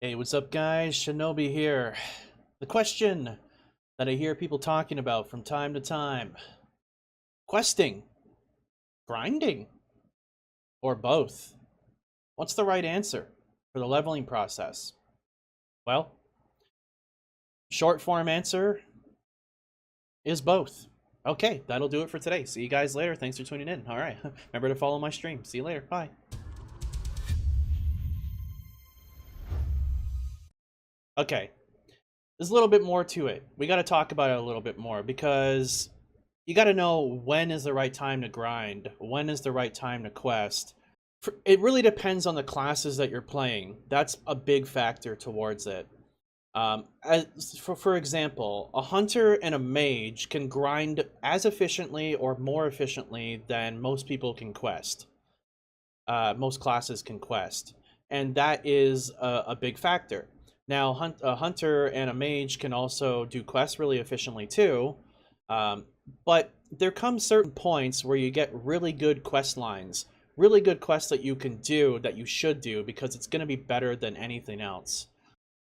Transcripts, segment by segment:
Hey, what's up, guys? Shinobi here. The question that I hear people talking about from time to time: questing, grinding, or both? What's the right answer for the leveling process? Well, short form answer is both. Okay, that'll do it for today. See you guys later. Thanks for tuning in. All right, remember to follow my stream. See you later. Bye. Okay, there's a little bit more to it. We got to talk about it a little bit more because you got to know when is the right time to grind, when is the right time to quest. It really depends on the classes that you're playing. That's a big factor towards it. For example, a hunter and a mage can grind as efficiently or more efficiently than most people can quest. Most classes can quest, and that is a big factor. Now, a hunter and a mage can also do quests really efficiently too, but there come certain points where you get really good quest lines, really good quests that you can do, that you should do, because it's going to be better than anything else.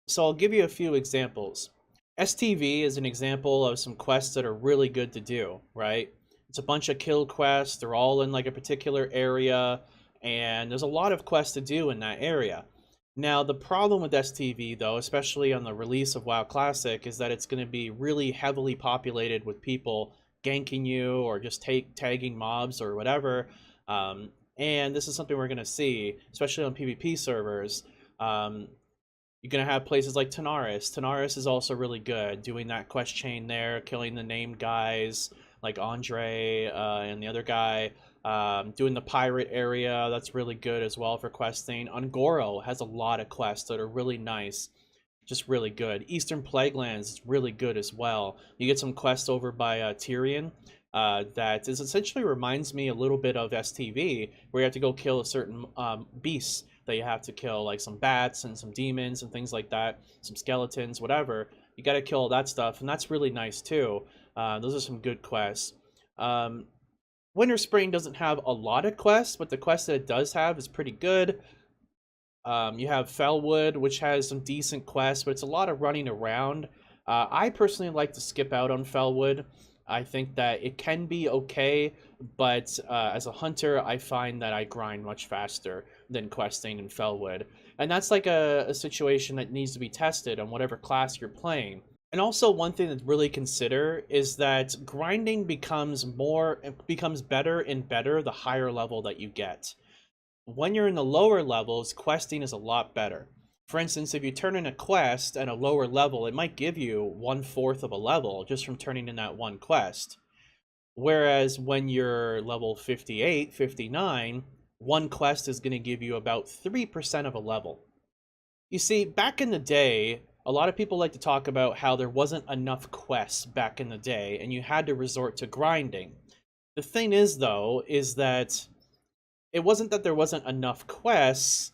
So I'll give you a few examples. STV is an example of some quests that are really good to do, right? It's a bunch of kill quests, they're all in like a particular area, and there's a lot of quests to do in that area. Now, the problem with STV, though, especially on the release of WoW Classic, is that it's going to be really heavily populated with people ganking you or just tagging mobs or whatever. And this is something we're going to see, especially on PvP servers. You're going to have places like Tanaris. Tanaris is also really good, doing that quest chain there, killing the named guys like Andre and the other guy. Doing the pirate area, that's really good as well for questing. Ungoro has a lot of quests that are really nice, just really good. Eastern Plaguelands is really good as well. You get some quests over by Tyrion that is essentially reminds me a little bit of STV, where you have to go kill a certain beasts that you have to kill, like some bats and some demons and things like that, some skeletons, whatever. You got to kill all that stuff, and that's really nice too. Those are some good quests. Winter Spring doesn't have a lot of quests, but the quest that it does have is pretty good. You have Felwood, which has some decent quests, but it's a lot of running around. I personally like to skip out on Felwood. I think that it can be okay, but as a hunter, I find that I grind much faster than questing in Felwood. And that's like a situation that needs to be tested on whatever class you're playing. And also, one thing to really consider is that grinding becomes better and better the higher level that you get. When you're in the lower levels, questing is a lot better. For instance, if you turn in a quest at a lower level, it might give you 1/4 of a level just from turning in that one quest. Whereas when you're level 58, 59, one quest is going to give you about 3% of a level. You see, back in the day, a lot of people like to talk about how there wasn't enough quests back in the day and you had to resort to grinding. The thing is, though, is that it wasn't that there wasn't enough quests,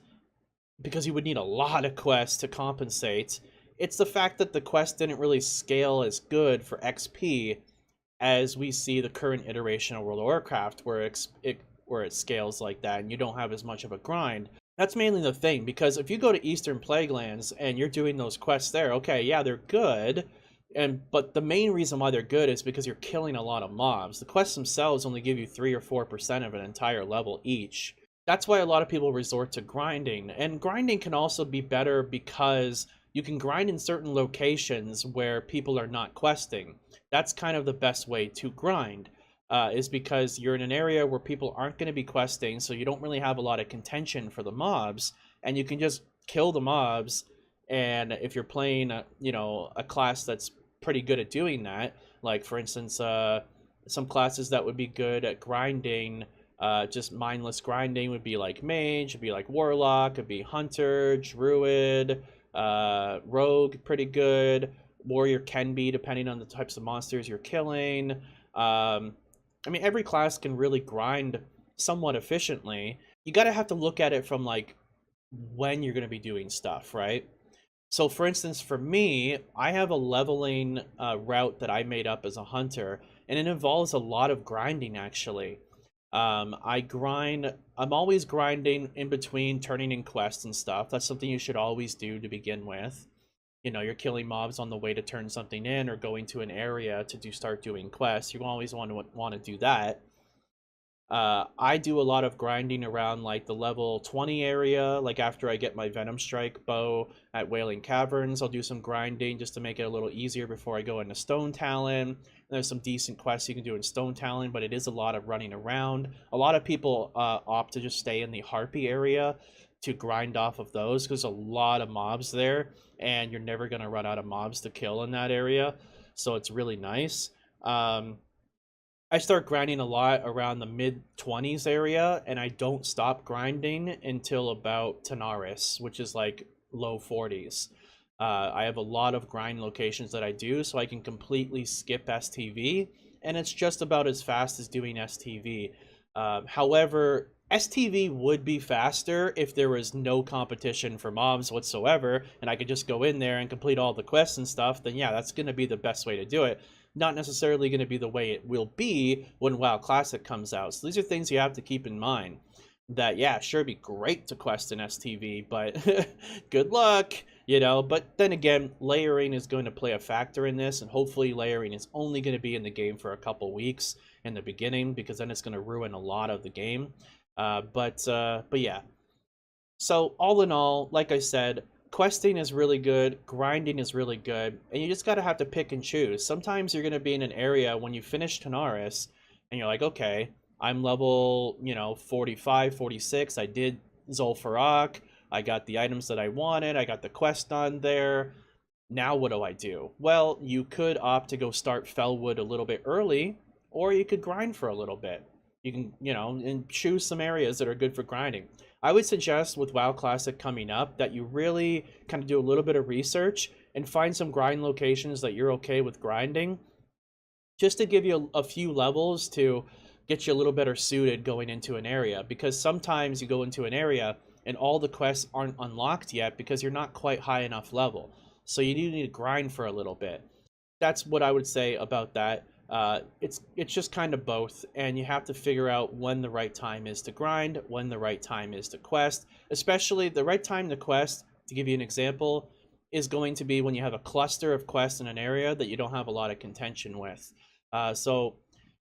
because you would need a lot of quests to compensate. It's the fact that the quest didn't really scale as good for XP as we see the current iteration of World of Warcraft, where it scales like that and you don't have as much of a grind. That's mainly the thing, because if you go to Eastern Plaguelands and you're doing those quests there, okay, yeah, they're good, but the main reason why they're good is because you're killing a lot of mobs. The quests themselves only give you 3 or 4% of an entire level each. That's why a lot of people resort to grinding, and grinding can also be better because you can grind in certain locations where people are not questing. That's kind of the best way to grind. Is because you're in an area where people aren't going to be questing, so you don't really have a lot of contention for the mobs, and you can just kill the mobs. And if you're playing, a class that's pretty good at doing that, like for instance, some classes that would be good at grinding, just mindless grinding, would be like Mage, would be like Warlock, would be Hunter, Druid, Rogue, pretty good. Warrior can be, depending on the types of monsters you're killing. I mean, every class can really grind somewhat efficiently. You gotta have to look at it from like when you're gonna be doing stuff, right? So for instance, for me, I have a leveling route that I made up as a hunter, and it involves a lot of grinding actually. I'm always grinding in between turning in quests and stuff. That's something you should always do to begin with. You know, you're killing mobs on the way to turn something in or going to an area to start doing quests. You always want to do that. I do a lot of grinding around like the level 20 area. Like after I get my Venom Strike bow at Wailing Caverns, I'll do some grinding just to make it a little easier before I go into Stone Talon. And there's some decent quests you can do in Stone Talon, but it is a lot of running around. A lot of people opt to just stay in the Harpy area to grind off of those because a lot of mobs there, and you're never going to run out of mobs to kill in that area. So it's really nice. I start grinding a lot around the mid-20s area, and I don't stop grinding until about Tanaris, which is like low 40s. I have a lot of grind locations that I do, so I can completely skip STV, and it's just about as fast as doing STV. However, STV would be faster if there was no competition for mobs whatsoever, and I could just go in there and complete all the quests and stuff, then yeah, that's going to be the best way to do it. Not necessarily going to be the way it will be when WoW Classic comes out. So these are things you have to keep in mind. That, yeah, sure, it'd be great to quest in STV, but good luck, you know. But then again, layering is going to play a factor in this, and hopefully layering is only going to be in the game for a couple weeks in the beginning, because then it's going to ruin a lot of the game. But yeah. So all in all, like I said, questing is really good, grinding is really good, and you just gotta have to pick and choose. Sometimes you're gonna be in an area when you finish Tanaris, and you're like, okay, I'm level, 45, 46, I did Zul'Farrak, I got the items that I wanted, I got the quest done there, now what do I do? Well, you could opt to go start Felwood a little bit early, or you could grind for a little bit. You can, and choose some areas that are good for grinding. I would suggest with WoW Classic coming up that you really kind of do a little bit of research and find some grind locations that you're okay with grinding, just to give you a few levels to get you a little better suited going into an area. Because sometimes you go into an area and all the quests aren't unlocked yet because you're not quite high enough level. So you do need to grind for a little bit. That's what I would say about that. It's just kind of both, and you have to figure out when the right time is to grind, when the right time is to quest. Especially the right time to quest, to give you an example, is going to be when you have a cluster of quests in an area that you don't have a lot of contention with. So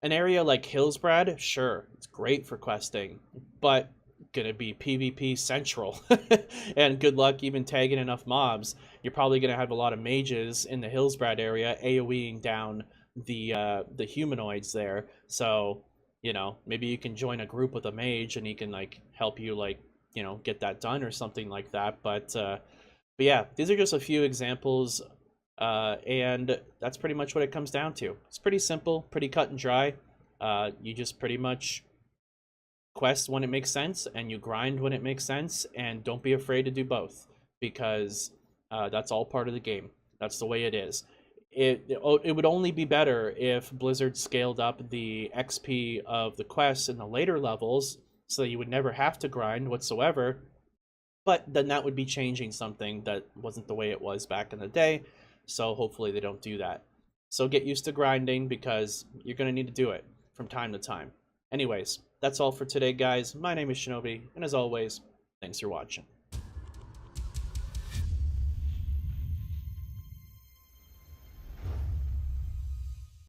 an area like Hillsbrad, sure, it's great for questing, but gonna be PvP central. And good luck even tagging enough mobs. You're probably gonna have a lot of mages in the Hillsbrad area AoEing down the humanoids there. So, maybe you can join a group with a mage and he can like help you like, get that done or something like that. But yeah, these are just a few examples, and that's pretty much what it comes down to. It's pretty simple, pretty cut and dry. You just pretty much quest when it makes sense and you grind when it makes sense, and don't be afraid to do both, because that's all part of the game. That's the way it is. It would only be better if Blizzard scaled up the XP of the quests in the later levels so that you would never have to grind whatsoever. But then that would be changing something that wasn't the way it was back in the day. So hopefully they don't do that. So get used to grinding, because you're going to need to do it from time to time. Anyways, that's all for today, guys. My name is Shinobi, and as always, thanks for watching.